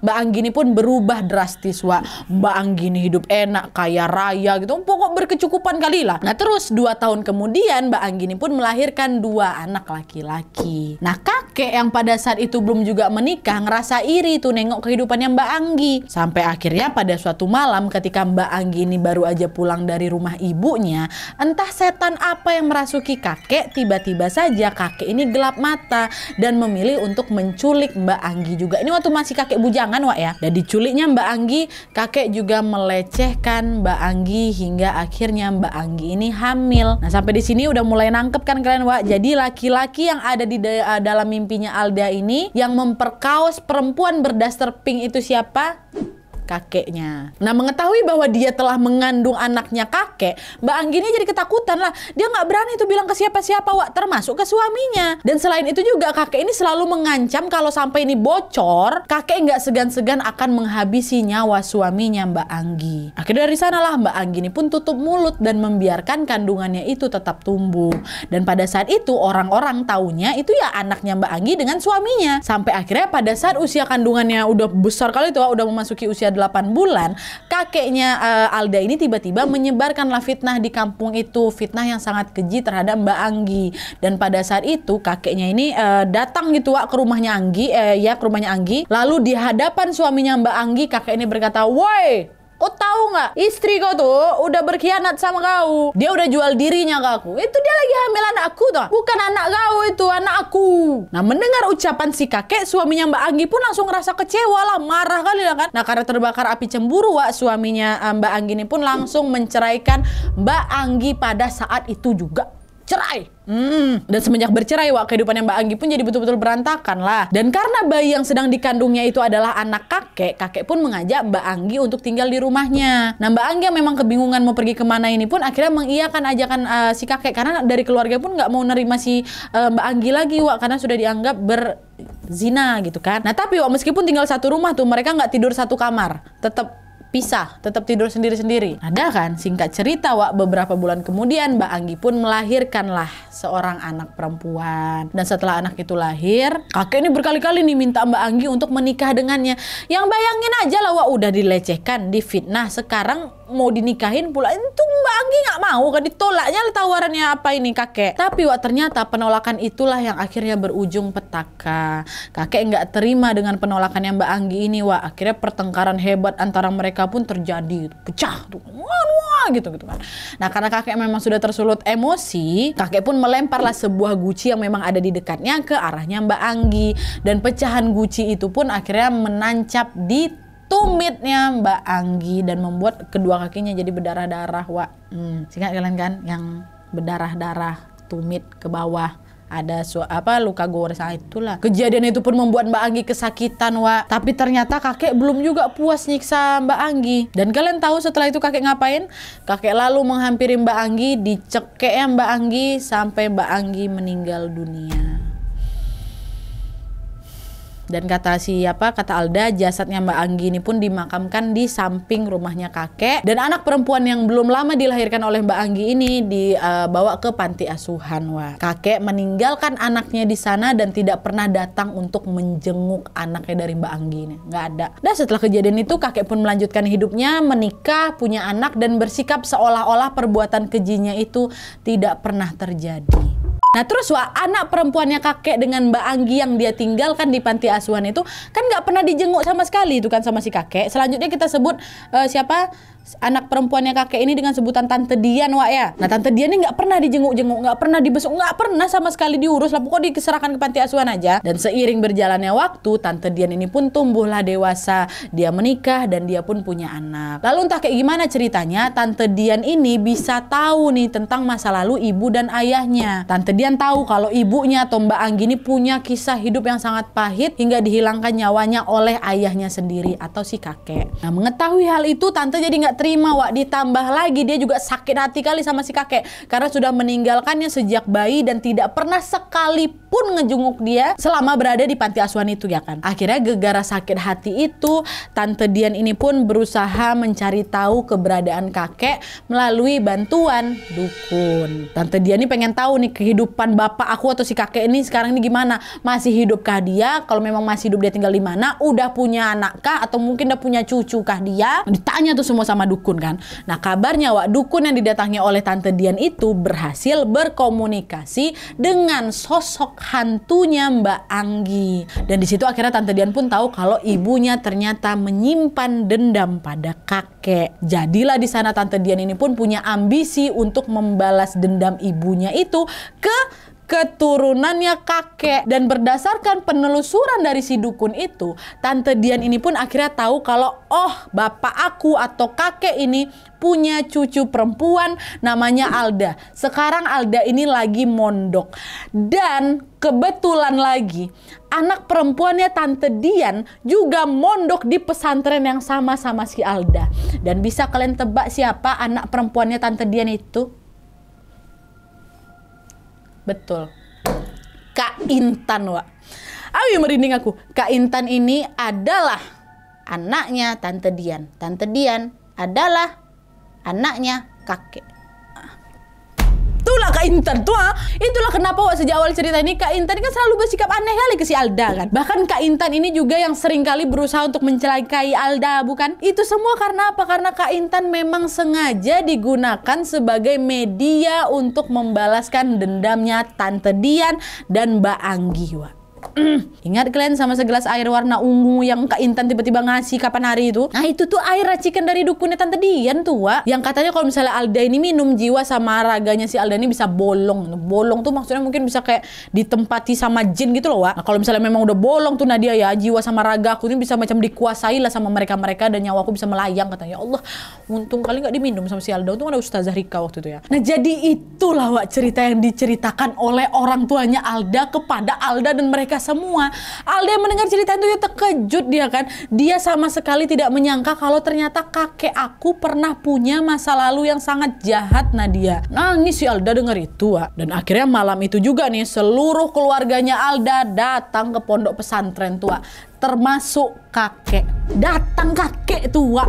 Anggi ini pun berubah drastis, Wak. Mbak Anggi ini hidup enak, kaya raya gitu, pokok berkecukupan kali lah. Nah, terus 2 tahun kemudian Mbak Anggi ini pun melahirkan 2 anak laki-laki. Nah, kakek yang pada saat itu belum juga menikah ngerasa iri tuh nengok kehidupannya Mbak Anggi. Sampai akhirnya pada suatu malam ketika Mbak Anggi ini baru aja pulang dari rumah ibunya, entah setan apa yang merasuki kakek, tiba-tiba saja kakek ini gelap mata dan memilih untuk menculik Mbak Anggi juga. Ini waktu masih kakek bujangan, Wak, ya. Dan diculiknya Mbak Anggi, kakek juga melecehkan Mbak Anggi hingga akhirnya Mbak Anggi ini hamil. Nah, sampai di sini udah mulai nangkep kan kalian, Wak. Jadi laki-laki yang ada di dalam mimpinya Alda ini yang memperkaos perempuan berdaster pink itu siapa? Kakeknya. Nah, mengetahui bahwa dia telah mengandung anaknya kakek, Mbak Anggi ini jadi ketakutan lah. Dia nggak berani tuh bilang ke siapa-siapa, Wak, termasuk ke suaminya. Dan selain itu juga kakek ini selalu mengancam kalau sampai ini bocor, kakek nggak segan-segan akan menghabisi nyawa suaminya Mbak Anggi. Akhirnya dari sanalah Mbak Anggi ini pun tutup mulut dan membiarkan kandungannya itu tetap tumbuh. Dan pada saat itu orang-orang taunya itu ya anaknya Mbak Anggi dengan suaminya. Sampai akhirnya pada saat usia kandungannya udah besar kali tuh, udah memasuki usia 8 bulan, kakeknya Alda ini tiba-tiba menyebarkanlah fitnah di kampung itu, fitnah yang sangat keji terhadap Mbak Anggi. Dan pada saat itu kakeknya ini datang gitu, Wak, ke rumahnya Anggi, lalu di hadapan suaminya Mbak Anggi, kakek ini berkata, "Woi, kau tahu nggak, istri kau tuh udah berkhianat sama kau. Dia udah jual dirinya ke aku. Itu dia lagi hamil anakku tuh. Bukan anak kau, itu anak aku." Nah, mendengar ucapan si kakek, suaminya Mbak Anggi pun langsung ngerasa kecewa lah, marah kali lah kan. Nah, karena terbakar api cemburu, Wak, suaminya Mbak Anggi ini pun langsung menceraikan Mbak Anggi pada saat itu juga. cerai. Dan semenjak bercerai, Wak, kehidupannya Mbak Anggi pun jadi betul-betul berantakan lah. Dan karena bayi yang sedang dikandungnya itu adalah anak kakek, kakek pun mengajak Mbak Anggi untuk tinggal di rumahnya. Nah, Mbak Anggi yang memang kebingungan mau pergi kemana ini pun akhirnya mengiyakan ajakan si kakek, karena dari keluarga pun nggak mau nerima si Mbak Anggi lagi, Wak, karena sudah dianggap berzina gitu kan. Nah, tapi Wak, meskipun tinggal satu rumah tuh, mereka nggak tidur satu kamar, tetap pisah, tetap tidur sendiri-sendiri. Ada kan, singkat cerita, Wak, beberapa bulan kemudian Mbak Anggi pun melahirkanlah seorang anak perempuan. Dan setelah anak itu lahir, kakek ini berkali-kali nih minta Mbak Anggi untuk menikah dengannya. Yang bayangin aja lah, Wak, udah dilecehkan, difitnah, sekarang mau dinikahin pula. Itu Mbak Anggi nggak mau kan, ditolaknya tawarannya apa ini kakek. Tapi Wak, ternyata penolakan itulah yang akhirnya berujung petaka. Kakek nggak terima dengan penolakannya Mbak Anggi ini, Wak. Akhirnya pertengkaran hebat antara mereka pun terjadi, pecah tuh, wah gitu kan. Nah, karena kakek memang sudah tersulut emosi, kakek pun melemparlah sebuah guci yang memang ada di dekatnya ke arahnya Mbak Anggi, dan pecahan guci itu pun akhirnya menancap di tumitnya Mbak Anggi dan membuat kedua kakinya jadi berdarah-darah, Wak. Ingat kalian kan yang berdarah-darah, tumit ke bawah, ada luka gores, itulah. Kejadian itu pun membuat Mbak Anggi kesakitan, Wak. Tapi ternyata kakek belum juga puas nyiksa Mbak Anggi. Dan kalian tahu setelah itu kakek ngapain? Kakek lalu menghampiri Mbak Anggi, dicekeknya Mbak Anggi sampai Mbak Anggi meninggal dunia. Dan kata Alda, jasadnya Mbak Anggi ini pun dimakamkan di samping rumahnya kakek. Dan anak perempuan yang belum lama dilahirkan oleh Mbak Anggi ini dibawa ke panti asuhan, Wak. Kakek meninggalkan anaknya di sana dan tidak pernah datang untuk menjenguk anaknya dari Mbak Anggi ini. Nggak ada. Dan setelah kejadian itu, kakek pun melanjutkan hidupnya, menikah, punya anak, dan bersikap seolah-olah perbuatan kejinya itu tidak pernah terjadi. Nah, terus, Wak, anak perempuannya kakek dengan Mbak Anggi yang dia tinggalkan di panti asuhan itu kan nggak pernah dijenguk sama sekali itu kan sama si kakek. Selanjutnya kita sebut anak perempuannya kakek ini dengan sebutan Tante Dian, Wak, ya. Nah, Tante Dian ini nggak pernah dijenguk-jenguk, nggak pernah dibesuk, nggak pernah sama sekali diurus lah, pokoknya diserahkan ke panti asuhan aja. Dan seiring berjalannya waktu, Tante Dian ini pun tumbuhlah dewasa, dia menikah dan dia pun punya anak. Lalu entah kayak gimana ceritanya, Tante Dian ini bisa tahu nih tentang masa lalu ibu dan ayahnya. Tante Dian tahu kalau ibunya atau Mbak Anggi ini punya kisah hidup yang sangat pahit hingga dihilangkan nyawanya oleh ayahnya sendiri atau si kakek. Nah, mengetahui hal itu, Tante jadi nggak terima, Wak. Ditambah lagi dia juga sakit hati kali sama si kakek karena sudah meninggalkannya sejak bayi dan tidak pernah sekalipun ngejenguk dia selama berada di panti asuhan itu, ya kan. Akhirnya gegara sakit hati itu, Tante Dian ini pun berusaha mencari tahu keberadaan kakek melalui bantuan dukun. Tante Dian ini pengen tahu nih kehidupan bapak aku atau si kakek ini sekarang ini gimana, masih hidupkah dia, kalau memang masih hidup dia tinggal di mana, udah punya anakkah atau mungkin udah punya cucukah dia. Ditanya tuh semua sama dukun kan. Nah, kabarnya, Wak, dukun yang didatangi oleh Tante Dian itu berhasil berkomunikasi dengan sosok hantunya Mbak Anggi. Dan di situ akhirnya Tante Dian pun tahu kalau ibunya ternyata menyimpan dendam pada kakek. Jadilah di sana Tante Dian ini pun punya ambisi untuk membalas dendam ibunya itu ke keturunannya kakek. Dan berdasarkan penelusuran dari si dukun itu, Tante Dian ini pun akhirnya tahu kalau bapak aku atau kakek ini punya cucu perempuan namanya Alda. Sekarang Alda ini lagi mondok. Dan kebetulan lagi anak perempuannya Tante Dian juga mondok di pesantren yang sama si Alda. Dan bisa kalian tebak siapa anak perempuannya Tante Dian itu? Betul, Kak Intan, Wak. Awi merinding aku. Kak Intan ini adalah anaknya Tante Dian. Tante Dian adalah anaknya kakek. Itulah Kak Intan tuh. Itulah kenapa, Wak, sejak awal cerita ini Kak Intan kan selalu bersikap aneh kali ke si Alda kan. Bahkan Kak Intan ini juga yang sering kali berusaha untuk mencelakai Alda, bukan? Itu semua karena apa? Karena Kak Intan memang sengaja digunakan sebagai media untuk membalaskan dendamnya Tante Dian dan Mbak Anggi, Wak. Ingat kalian sama segelas air warna ungu yang Kak Intan tiba-tiba ngasih kapan hari itu? Nah itu tuh air racikan dari dukunnya Tante Dian tuh Wak. Yang katanya kalau misalnya Alda ini minum, jiwa sama raganya si Alda ini bisa bolong. Bolong tuh maksudnya mungkin bisa kayak ditempati sama jin gitu loh Wak. Nah kalau misalnya memang udah bolong tuh Nadia ya, jiwa sama raga aku ini bisa macam dikuasai lah sama mereka-mereka dan nyawaku bisa melayang katanya. Ya Allah, untung kali nggak diminum sama si Alda. Untung ada Ustazah Rika waktu itu ya. Nah jadi itulah Wak cerita yang diceritakan oleh orang tuanya Alda kepada Alda dan mereka semua. Alda yang mendengar cerita itu ya terkejut dia kan. Dia sama sekali tidak menyangka kalau ternyata kakek aku pernah punya masa lalu yang sangat jahat Nadia. Nangis si Alda dengar itu Wak. Dan akhirnya malam itu juga nih seluruh keluarganya Alda datang ke pondok pesantren tua, termasuk kakek. Datang kakek tua,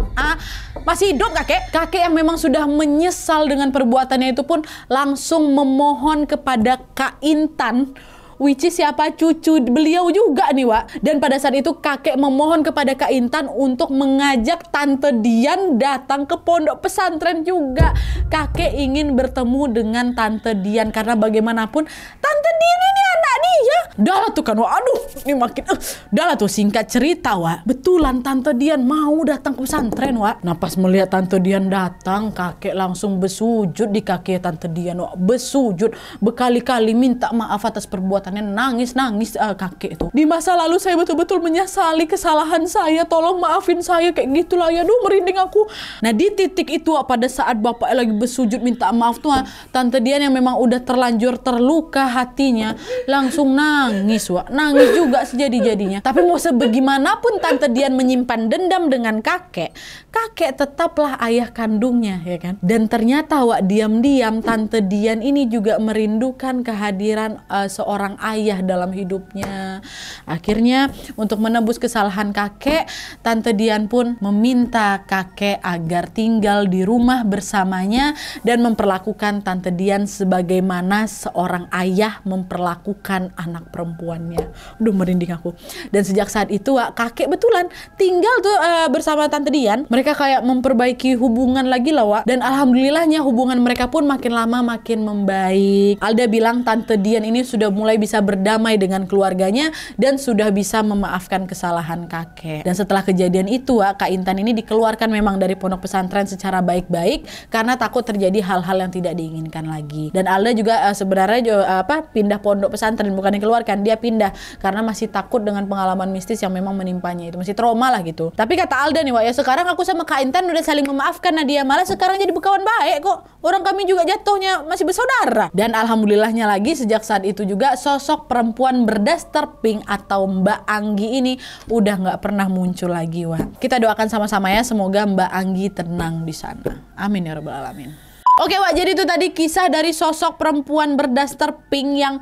masih hidup kakek yang memang sudah menyesal dengan perbuatannya itu pun langsung memohon kepada Kak Intan, which is siapa, cucu beliau juga nih Wak. Dan pada saat itu kakek memohon kepada Kak Intan untuk mengajak Tante Dian datang ke pondok pesantren juga. Kakek ingin bertemu dengan Tante Dian karena bagaimanapun Tante Dian ini anak dia. Dah lah tuh kan Wak, aduh ini makin dah lah tuh singkat cerita Wak, betulan Tante Dian mau datang ke pesantren Wak. Nah pas melihat Tante Dian datang, kakek langsung bersujud di kaki Tante Dian Wak. Bersujud berkali-kali minta maaf atas perbuatan, nangis kakek itu. Di masa lalu saya betul-betul menyesali kesalahan saya, tolong maafin saya kayak gitulah ya. Aduh merinding aku. Nah di titik itu pada saat bapak lagi bersujud minta maaf tuh, Tante Dian yang memang udah terlanjur terluka hatinya langsung nangis Wak. Nangis juga sejadi-jadinya. Tapi mau sebagaimanapun Tante Dian menyimpan dendam dengan kakek tetaplah ayah kandungnya ya kan. Dan ternyata Wak diam-diam Tante Dian ini juga merindukan kehadiran seorang ayah dalam hidupnya. Akhirnya untuk menebus kesalahan kakek, Tante Dian pun meminta kakek agar tinggal di rumah bersamanya dan memperlakukan Tante Dian sebagaimana seorang ayah memperlakukan anak perempuannya. Aduh merinding aku. Dan sejak saat itu kakek betulan tinggal tuh bersama Tante Dian. Mereka kayak memperbaiki hubungan lagi lah Wak. Dan alhamdulillahnya hubungan mereka pun makin lama makin membaik. Alda bilang Tante Dian ini sudah mulai bisa berdamai dengan keluarganya dan sudah bisa memaafkan kesalahan kakek. Dan setelah kejadian itu Kak Intan ini dikeluarkan memang dari pondok pesantren secara baik-baik karena takut terjadi hal-hal yang tidak diinginkan lagi. Dan Alda juga sebenarnya pindah pondok pesantren, bukan dikeluarkan, dia pindah karena masih takut dengan pengalaman mistis yang memang menimpanya itu, masih trauma lah gitu. Tapi kata Alda nih Wak ya, sekarang aku sama Kak Intan udah saling memaafkan Nadia, malah sekarang jadi berkawan baik kok. Orang kami juga jatuhnya masih bersaudara. Dan alhamdulillahnya lagi sejak saat itu juga sosok perempuan berdaster pink atau Mbak Anggi ini udah nggak pernah muncul lagi Wak. Kita doakan sama-sama ya, semoga Mbak Anggi tenang di sana. Amin ya rabbal alamin. Oke Wak, jadi itu tadi kisah dari sosok perempuan berdaster pink yang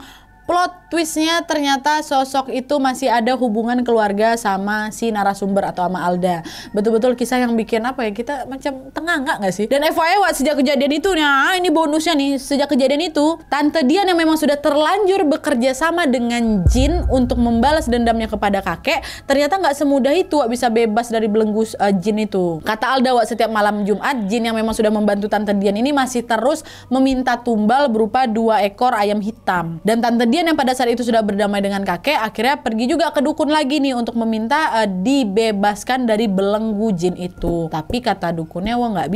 plot twistnya ternyata sosok itu masih ada hubungan keluarga sama si narasumber atau sama Alda. Betul-betul kisah yang bikin apa ya, kita macam tengah nggak sih? Dan FYI Wak, sejak kejadian itu, nah ini bonusnya nih, sejak kejadian itu Tante Dian yang memang sudah terlanjur bekerja sama dengan jin untuk membalas dendamnya kepada kakek, ternyata nggak semudah itu Wak bisa bebas dari belenggu jin itu. Kata Alda Wak, setiap malam Jumat jin yang memang sudah membantu Tante Dian ini masih terus meminta tumbal berupa 2 ekor ayam hitam. Dan Tante Dian yang pada saat itu sudah berdamai dengan kakek akhirnya pergi juga ke dukun lagi nih untuk meminta dibebaskan dari belenggu jin itu. Tapi kata dukunnya, wah nggak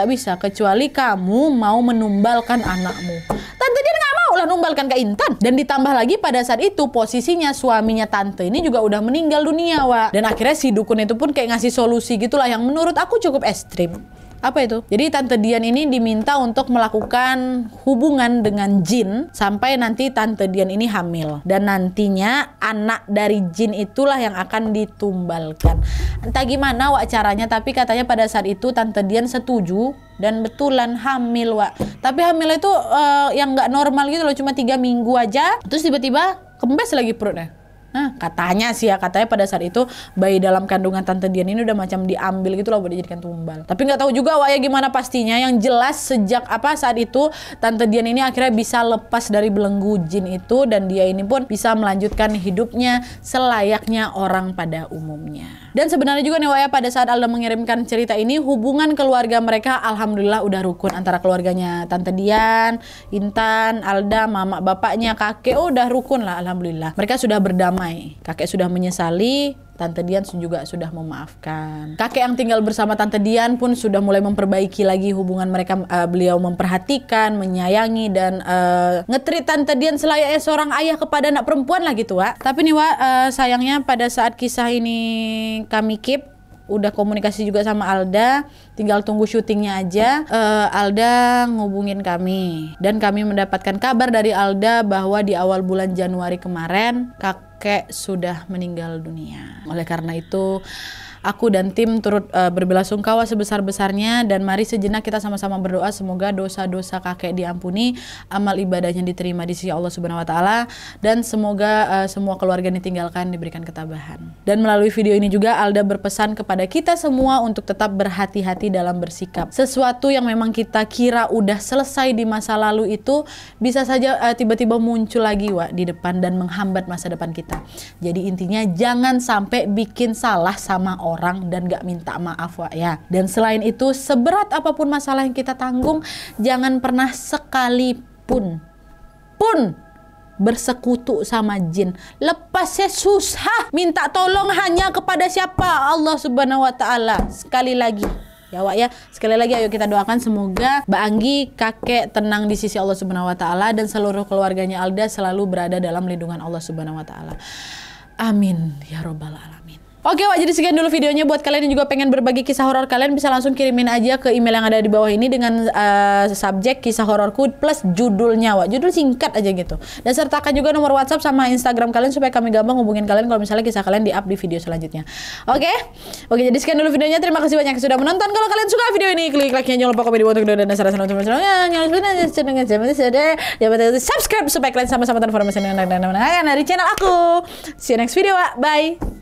bisa kecuali kamu mau menumbalkan anakmu. Tante Dian nggak mau lah numbalkan Kak Intan. Dan ditambah lagi pada saat itu posisinya suaminya Tante ini juga udah meninggal dunia Wak. Dan akhirnya si dukun itu pun kayak ngasih solusi gitulah yang menurut aku cukup ekstrim. Apa itu? Jadi Tante Dian ini diminta untuk melakukan hubungan dengan jin sampai nanti Tante Dian ini hamil. Dan nantinya anak dari jin itulah yang akan ditumbalkan. Entah gimana Wak caranya, tapi katanya pada saat itu Tante Dian setuju dan betulan hamil Wak. Tapi hamilnya itu yang nggak normal gitu loh, cuma 3 minggu aja. Terus tiba-tiba kempes lagi perutnya. Nah, katanya sih ya, katanya pada saat itu bayi dalam kandungan Tante Dian ini udah macam diambil gitu loh buat dijadikan tumbal. Tapi nggak tahu juga Wak ya gimana pastinya. Yang jelas sejak saat itu Tante Dian ini akhirnya bisa lepas dari belenggu jin itu, dan dia ini pun bisa melanjutkan hidupnya selayaknya orang pada umumnya. Dan sebenarnya juga nih Wak ya, pada saat Alda mengirimkan cerita ini, hubungan keluarga mereka alhamdulillah udah rukun, antara keluarganya Tante Dian, Intan, Alda, mama bapaknya, kakek udah rukun lah alhamdulillah. Mereka sudah berdamai. Kakek sudah menyesali, Tante Dian juga sudah memaafkan. Kakek yang tinggal bersama Tante Dian pun sudah mulai memperbaiki lagi hubungan mereka. Beliau memperhatikan, menyayangi, dan nge-treat Tante Dian selayaknya seorang ayah kepada anak perempuan lah gitu Wak. Tapi nih Wak, sayangnya pada saat kisah ini kami keep, udah komunikasi juga sama Alda, tinggal tunggu syutingnya aja. Alda ngubungin kami, dan kami mendapatkan kabar dari Alda bahwa di awal bulan Januari kemarin kakek sudah meninggal dunia. Oleh karena itu aku dan tim turut berbelasungkawa sebesar-besarnya, dan mari sejenak kita sama-sama berdoa semoga dosa-dosa kakek diampuni, amal ibadahnya diterima di sisi Allah Subhanahu wa taala, dan semoga semua keluarga yang ditinggalkan diberikan ketabahan. Dan melalui video ini juga Alda berpesan kepada kita semua untuk tetap berhati-hati dalam bersikap. Sesuatu yang memang kita kira udah selesai di masa lalu itu bisa saja tiba-tiba muncul lagi Wak di depan dan menghambat masa depan kita. Jadi intinya jangan sampai bikin salah sama orang dan gak minta maaf Wak ya. Dan selain itu, seberat apapun masalah yang kita tanggung, jangan pernah sekalipun bersekutu sama jin. Lepasnya susah. Minta tolong hanya kepada siapa? Allah Subhanahu wa taala. Sekali lagi ya Wak ya, sekali lagi ayo kita doakan semoga Mbak Anggi kakek tenang di sisi Allah Subhanahu wa taala, dan seluruh keluarganya Alda selalu berada dalam lindungan Allah Subhanahu wa taala. Amin ya robbal alamin. Oke Wak, jadi sekian dulu videonya. Buat kalian yang juga pengen berbagi kisah horor kalian, bisa langsung kirimin aja ke email yang ada di bawah ini dengan subjek kisah hororku plus judulnya Wak. Judul singkat aja gitu. Dan sertakan juga nomor WhatsApp sama Instagram kalian supaya kami gampang hubungin kalian kalau misalnya kisah kalian di-up di video selanjutnya. Oke, jadi sekian dulu videonya. Terima kasih banyak yang sudah menonton. Kalau kalian suka video ini, klik like-nya, jangan lupa komen di bawah untuk dan saran-saran teman-teman. Jangan subscribe supaya kalian sama-sama informasi dari channel aku. See you next video Wak. Bye.